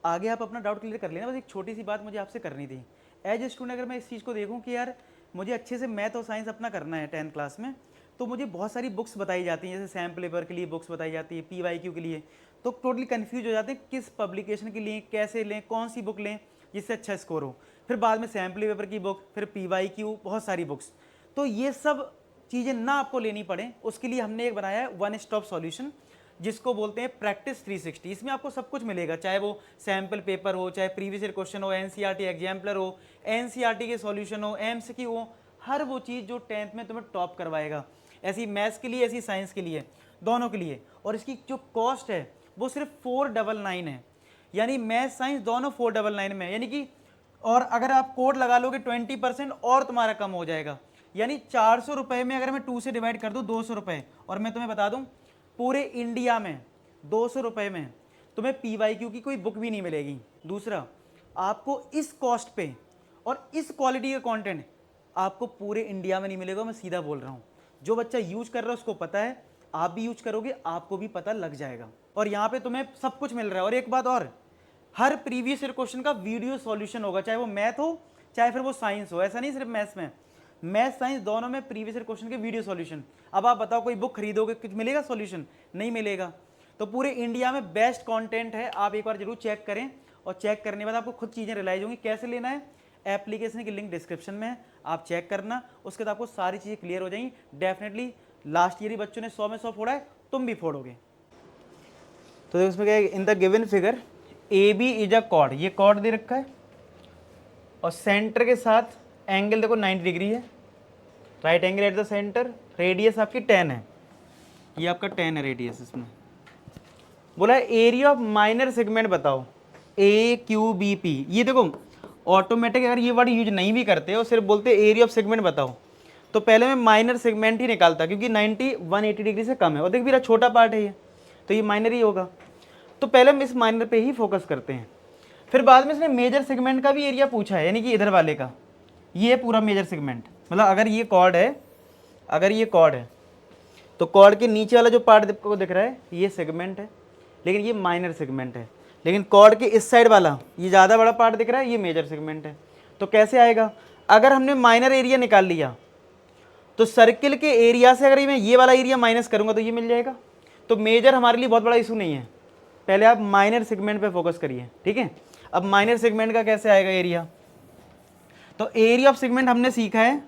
आगे आप अपना डाउट क्लियर कर लेना, बस एक छोटी सी बात मुझे आपसे करनी थी। एज ए स्टूडेंट अगर मैं इस चीज़ को देखूं कि यार मुझे अच्छे से मैथ और साइंस अपना करना है 10th क्लास में, तो मुझे बहुत सारी बुक्स बताई जाती हैं, जैसे सैम्पल पेपर के लिए बुक्स बताई जाती है, PYQ के लिए, तो टोटली कन्फ्यूज हो जाते हैं किस पब्लिकेशन के लिए कैसे लें, कौन सी बुक लें जिससे अच्छा स्कोर हो। फिर बाद में सैम्पल पेपर की बुक, फिर PYQ, बहुत सारी बुक्स। तो ये सब चीज़ें ना आपको लेनी पड़े, उसके लिए हमने एक बनाया है वन स्टॉप सॉल्यूशन, जिसको बोलते हैं प्रैक्टिस 360। इसमें आपको सब कुछ मिलेगा, चाहे वो सैम्पल पेपर हो, चाहे प्रीवियस ईयर क्वेश्चन हो, NCERT एग्जाम्पलर हो, NCERT के सॉल्यूशन हो, MCQ हो, हर वो चीज़ जो 10th में तुम्हें टॉप करवाएगा। ऐसी मैथ्स के लिए, ऐसी साइंस के लिए, दोनों के लिए। और इसकी जो कॉस्ट है वो सिर्फ 499 है, यानी मैथ साइंस दोनों 499 में, यानी कि और अगर आप कोड लगा लोगे 20% और तुम्हारा कम हो जाएगा, यानी 400 रुपये में अगर मैं 2 से डिवाइड कर दूँ 200 रुपये। और मैं तुम्हें बता दूँ पूरे इंडिया में 200 रुपये में तुम्हें PYQ की कोई बुक भी नहीं मिलेगी। दूसरा, आपको इस कॉस्ट पे और इस क्वालिटी का कंटेंट आपको पूरे इंडिया में नहीं मिलेगा, मैं सीधा बोल रहा हूँ। जो बच्चा यूज कर रहा है उसको पता है, आप भी यूज करोगे आपको भी पता लग जाएगा। और यहाँ पे तुम्हें सब कुछ मिल रहा है। और एक बात और, हर प्रीवियस ईयर क्वेश्चन का वीडियो सॉल्यूशन होगा, चाहे वो मैथ हो चाहे फिर वो साइंस हो। ऐसा नहीं सिर्फ मैथ्स में, मैथ साइंस दोनों में प्रीवियस ईयर क्वेश्चन के वीडियो सॉल्यूशन। अब आप बताओ कोई बुक खरीदोगे कुछ मिलेगा सॉल्यूशन? नहीं मिलेगा। तो पूरे इंडिया में बेस्ट कंटेंट है, आप एक बार जरूर चेक करें। और चेक करने के बाद आपको खुद चीज़ें रियलाइज होंगी कैसे लेना है। एप्लीकेशन की लिंक डिस्क्रिप्शन में है, आप चेक करना, उसके बाद आपको सारी चीज़ें क्लियर हो जाएंगी। डेफिनेटली लास्ट ईयर ही बच्चों ने 100 में 100 फोड़ा है, तुम भी फोड़ोगे। तो इसमें क्या है, in the given figure AB is a cord, ये कॉर्ड दे रखा है और सेंटर के साथ एंगल देखो 90 डिग्री है, right angle at the centre, radius आपकी 10 है, ये आपका 10 है रेडियस। इसमें बोला है एरिया ऑफ माइनर सेगमेंट बताओ, AQBP। ये देखो ऑटोमेटिक अगर ये वर्ड यूज नहीं भी करते हो, सिर्फ बोलते एरिया ऑफ सेगमेंट बताओ, तो पहले मैं माइनर सेगमेंट ही निकालता, क्योंकि 90 180 डिग्री से कम है और देख मेरा छोटा पार्ट है ये, तो ये माइनर ही होगा। तो पहले हम इस माइनर पे ही फोकस करते हैं। फिर बाद में इसने मेजर सेगमेंट का भी एरिया पूछा है, यानी कि इधर वाले का, ये पूरा मेजर सेगमेंट। मतलब अगर ये कॉर्ड है, अगर ये कॉर्ड है तो कॉर्ड के नीचे वाला जो पार्ट को दिख रहा है ये सेगमेंट है, लेकिन ये माइनर सेगमेंट है। लेकिन कॉर्ड के इस साइड वाला ये ज़्यादा बड़ा पार्ट दिख रहा है, ये मेजर सेगमेंट है। तो कैसे आएगा, अगर हमने माइनर एरिया निकाल लिया तो सर्किल के एरिया से अगर मैं ये वाला एरिया माइनस करूंगा तो ये मिल जाएगा। तो मेजर हमारे लिए बहुत बड़ा इशू नहीं है, पहले आप माइनर सेगमेंट पे फोकस करिए, ठीक है। अब माइनर सेगमेंट का कैसे आएगा एरिया, तो एरिया ऑफ सेगमेंट हमने सीखा है,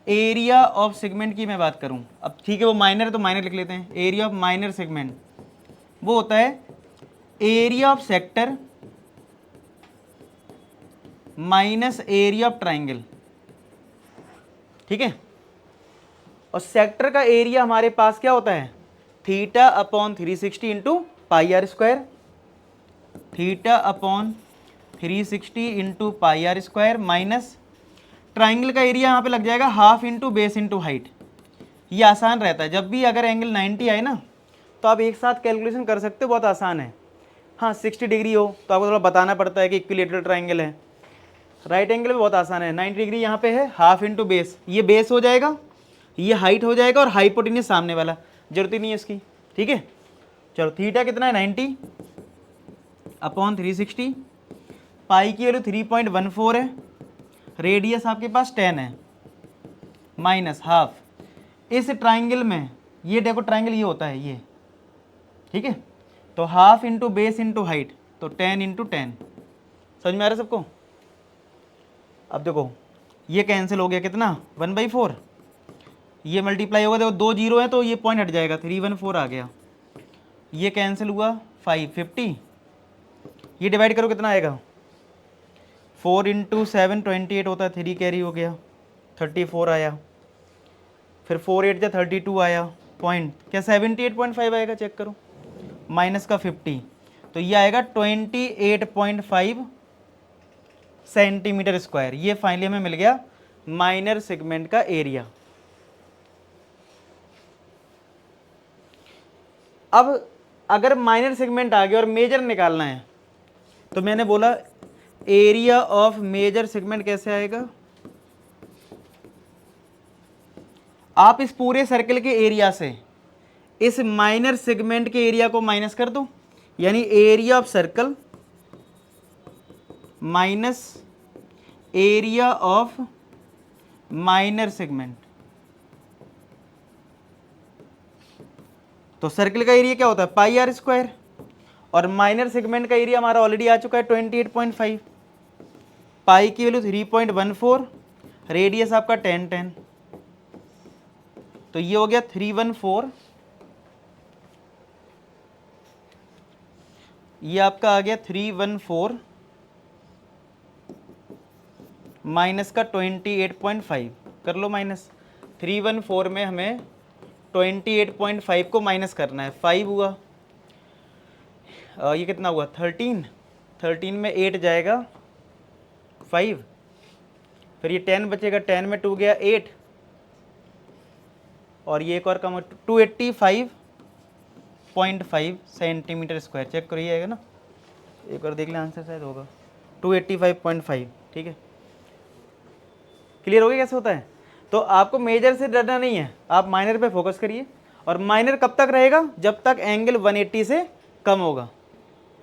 एरिया ऑफ सेगमेंट की मैं बात करूं, अब ठीक है वो माइनर है तो माइनर लिख लेते हैं। एरिया ऑफ माइनर सेगमेंट वो होता है area of sector minus area of triangle, ठीक है। और सेक्टर का एरिया हमारे पास क्या होता है, theta upon 360 into pi r square, theta upon 360 into pi r square minus triangle का एरिया यहाँ पे लग जाएगा half into base into height. ये आसान रहता है, जब भी अगर एंगल 90 आए ना तो आप एक साथ कैलकुलेशन कर सकते हो, बहुत आसान है। हाँ 60 डिग्री हो तो आपको थोड़ा बताना पड़ता है कि इक्विलेटरल ट्राइंगल है। राइट एंगल में बहुत आसान है, 90 डिग्री यहाँ पे है, हाफ इंटू बेस, ये बेस हो जाएगा, ये हाइट हो जाएगा और हाइपोटेन्यूस सामने वाला, जरूरत ही नहीं है इसकी, ठीक है। चलो थीटा कितना है 90 अपॉन 360, पाई की वैल्यू 3.14 है, रेडियस आपके पास 10 है, माइनस हाफ। इस ट्राइंगल में ये देखो ट्राइंगल ये होता है ये, ठीक है। तो half into base into height, तो 10 इंटू 10। समझ में आ रहा है सबको। अब देखो ये कैंसिल हो गया, कितना 1/4, ये मल्टीप्लाई होगा, देखो 2 जीरो है तो ये पॉइंट हट जाएगा, 314 आ गया, ये कैंसिल हुआ 550, ये डिवाइड करो कितना आएगा, 4 इंटू 7 28 होता है, 3 कैरी हो गया 34 आया, फिर 4 8 जा 32 आया, पॉइंट क्या 78.5 आएगा, चेक करो, माइनस का 50, तो ये आएगा 28.5 सेंटीमीटर स्क्वायर। ये फाइनली हमें मिल गया माइनर सेगमेंट का एरिया। अब अगर माइनर सेगमेंट आ गया और मेजर निकालना है तो मैंने बोला एरिया ऑफ मेजर सेगमेंट कैसे आएगा, आप इस पूरे सर्कल के एरिया से इस माइनर सेगमेंट के एरिया को माइनस कर दो, यानी area of circle minus area of minor segment. तो सर्किल का एरिया क्या होता है पाई आर स्क्वायर, और माइनर सेगमेंट का एरिया हमारा ऑलरेडी आ चुका है 28.5, पाई की वैल्यू 3.14, रेडियस आपका 10 तो ये हो गया 314, ये आपका आ गया 314 माइनस का 28.5, कर लो माइनस। 314 में हमें 28.5 को माइनस करना है, 5 हुआ, ये कितना हुआ 13 में 8 जाएगा 5, फिर ये 10 बचेगा, 10 में 2 गया 8, और ये एक और कम 285.5 सेंटीमीटर स्क्वायर। चेक करिए आएगा ना, एक और देख लें आंसर शायद होगा 285.5। ठीक है, क्लियर हो गया कैसे होता है। तो आपको मेजर से डरना नहीं है, आप माइनर पे फोकस करिए। और माइनर कब तक रहेगा, जब तक एंगल 180 से कम होगा,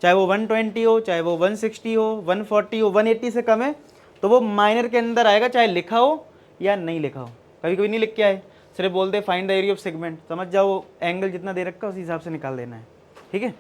चाहे वो 120 हो, चाहे वो 160 हो, 140 हो, 180 से कम है तो वो माइनर के अंदर आएगा, चाहे लिखा हो या नहीं लिखा हो। कभी कभी नहीं लिख के आए, सिर्फ बोलते find the area of segment, समझ जाओ एंगल जितना दे रखा है उसी हिसाब से निकाल देना है। ठीक है,